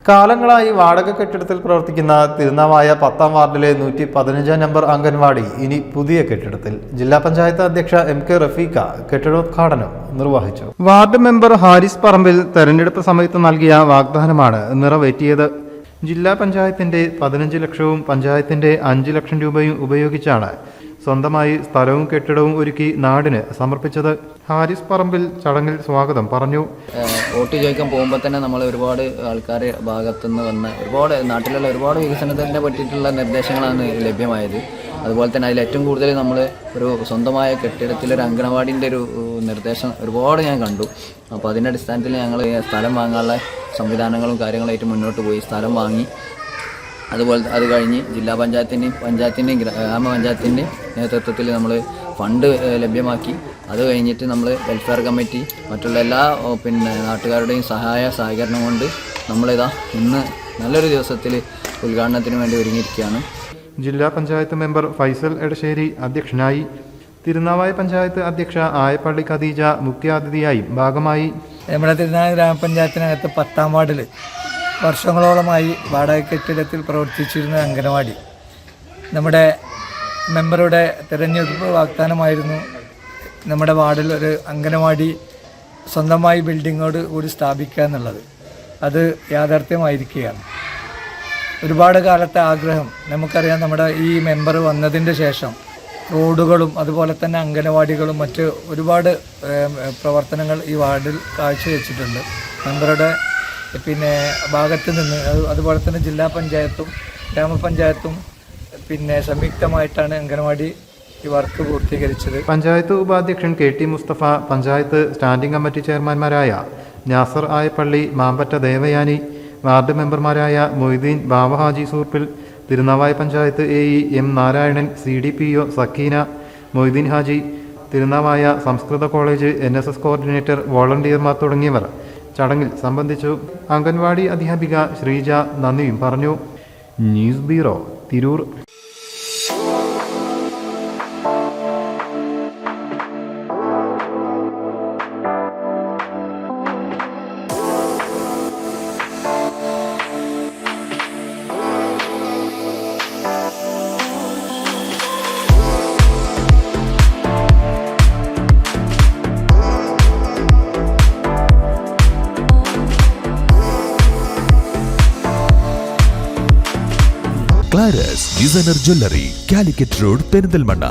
കാലങ്ങളായി വാടക കെട്ടിടത്തിൽ പ്രവർത്തിക്കുന്ന തിരുനാവായ 10ാം വാർഡിലെ 115 നമ്പർ അംഗൻവാടി ഇനി പുതിയ കെട്ടിടത്തിൽ. ജില്ലാ പഞ്ചായത്ത് അധ്യക്ഷ MK റഫീഖ കെട്ടിടോദ്ഘാടനം നിർവഹിച്ചു. വാർഡ് മെമ്പർ ഹാരിസ് പറമ്പിൽ തെരഞ്ഞെടുപ്പ് സമയത്ത് നൽകിയ വാഗ്ദാനമാണ് നിറവേറ്റിയത്. ജില്ലാ പഞ്ചായത്തിന്റെ 15 ലക്ഷവും പഞ്ചായത്തിന്റെ 5 ലക്ഷം രൂപയും ഉപയോഗിച്ചാണ് സ്വന്തമായി സ്ഥലവും കെട്ടിടവും ഒരുക്കി നാടിന് സമർപ്പിച്ചത്. ഹാരിസ് പറമ്പിൽ ചടങ്ങിൽ സ്വാഗതം പറഞ്ഞു. വോട്ട് ചോദിക്കാൻ പോകുമ്പോൾ തന്നെ നമ്മൾ ഒരുപാട് ആൾക്കാരെ ഭാഗത്തുനിന്ന് വന്ന് നാട്ടിലുള്ള ഒരുപാട് വികസനത്തിനെ പറ്റിയിട്ടുള്ള നിർദ്ദേശങ്ങളാണ് ലഭ്യമായത്. അതുപോലെ തന്നെ അതിൽ ഏറ്റവും കൂടുതൽ നമ്മൾ ഒരു സ്വന്തമായ കെട്ടിടത്തിലൊരു അംഗനവാടിൻ്റെ ഒരു നിർദ്ദേശം ഒരുപാട് ഞാൻ കണ്ടു. അപ്പോൾ അതിൻ്റെ അടിസ്ഥാനത്തിൽ ഞങ്ങൾ സ്ഥലം വാങ്ങാനുള്ള സംവിധാനങ്ങളും കാര്യങ്ങളായിട്ട് മുന്നോട്ട് പോയി സ്ഥലം വാങ്ങി. അതുപോലെ അത് കഴിഞ്ഞ് ജില്ലാ പഞ്ചായത്തിൻ്റെയും ഗ്രാമപഞ്ചായത്തിൻ്റെയും നേതൃത്വത്തിൽ നമ്മൾ ഫണ്ട് ലഭ്യമാക്കി. അത് കഴിഞ്ഞിട്ട് നമ്മൾ വെൽഫെയർ കമ്മിറ്റി മറ്റുള്ള എല്ലാ നാട്ടുകാരുടെയും സഹകരണം കൊണ്ട് നമ്മളിതാ ഇന്ന് നല്ലൊരു ദിവസത്തിൽ ഉദ്ഘാടനത്തിന് വേണ്ടി ഒരുങ്ങിയിരിക്കുകയാണ്. ജില്ലാ പഞ്ചായത്ത് മെമ്പർ ഫൈസൽ എടശ്ശേരി അധ്യക്ഷനായി. തിരുനാവായ പഞ്ചായത്ത് അധ്യക്ഷ ആയപ്പള്ളി ഖദീജ മുഖ്യാതിഥിയായി ഭാഗമായി. നമ്മുടെ തിരുനാവായ ഗ്രാമപഞ്ചായത്തിനകത്ത് 10ാം വാർഡിൽ വർഷങ്ങളോളമായി വാടക കെട്ടിടത്തിൽ പ്രവർത്തിച്ചിരുന്ന അംഗനവാടി നമ്മുടെ മെമ്പറുടെ തിരഞ്ഞെടുപ്പ് വാഗ്ദാനമായിരുന്നു. നമ്മുടെ വാർഡിൽ ഒരു അംഗനവാടി സ്വന്തമായി ബിൽഡിങ്ങോട് കൂടി സ്ഥാപിക്കുക എന്നുള്ളത്. അത് യാഥാർത്ഥ്യമായിരിക്കുകയാണ്. ഒരുപാട് കാലത്തെ ആഗ്രഹം. നമുക്കറിയാം, നമ്മുടെ ഈ മെമ്പർ വന്നതിൻ്റെ ശേഷം റോഡുകളും അതുപോലെ തന്നെ അംഗനവാടികളും മറ്റ് ഒരുപാട് പ്രവർത്തനങ്ങൾ ഈ വാർഡിൽ കാഴ്ചവെച്ചിട്ടുണ്ട്. മെമ്പറുടെ ഭാഗത്ത് നിന്ന് അതുപോലെ തന്നെ ജില്ലാ പഞ്ചായത്തും ഗ്രാമപഞ്ചായത്തും സംയുക്തമായിട്ടാണ് അംഗനവാടി ഈ വർക്ക് പൂർത്തീകരിച്ചത്. പഞ്ചായത്ത് ഉപാധ്യക്ഷൻ KT Mustafa, panchayat standing committee ചെയർമാൻമാരായ നാസർ ആയപ്പള്ളി, മാമ്പറ്റ ദേവയാനി, വാർഡ് മെമ്പർമാരായ Moideen, Bavahaji സൂർപ്പിൽ, Thirunavaya panchayat AE M Narayanan, CDPO Sakeena, Moideen Haji, Thirunavaya സംസ്കൃത കോളേജ് NSS കോർഡിനേറ്റർ, വോളണ്ടിയർമാർ തുടങ്ങിയവർ ചടങ്ങിൽ സംബന്ധിച്ചു. അംഗൻവാടി അധ്യാപിക ശ്രീജ നന്ദിയും പറഞ്ഞു. News bureau, Tirur. ക്ലാരസ് designer jewellery, Calicut road, Perinthalmanna.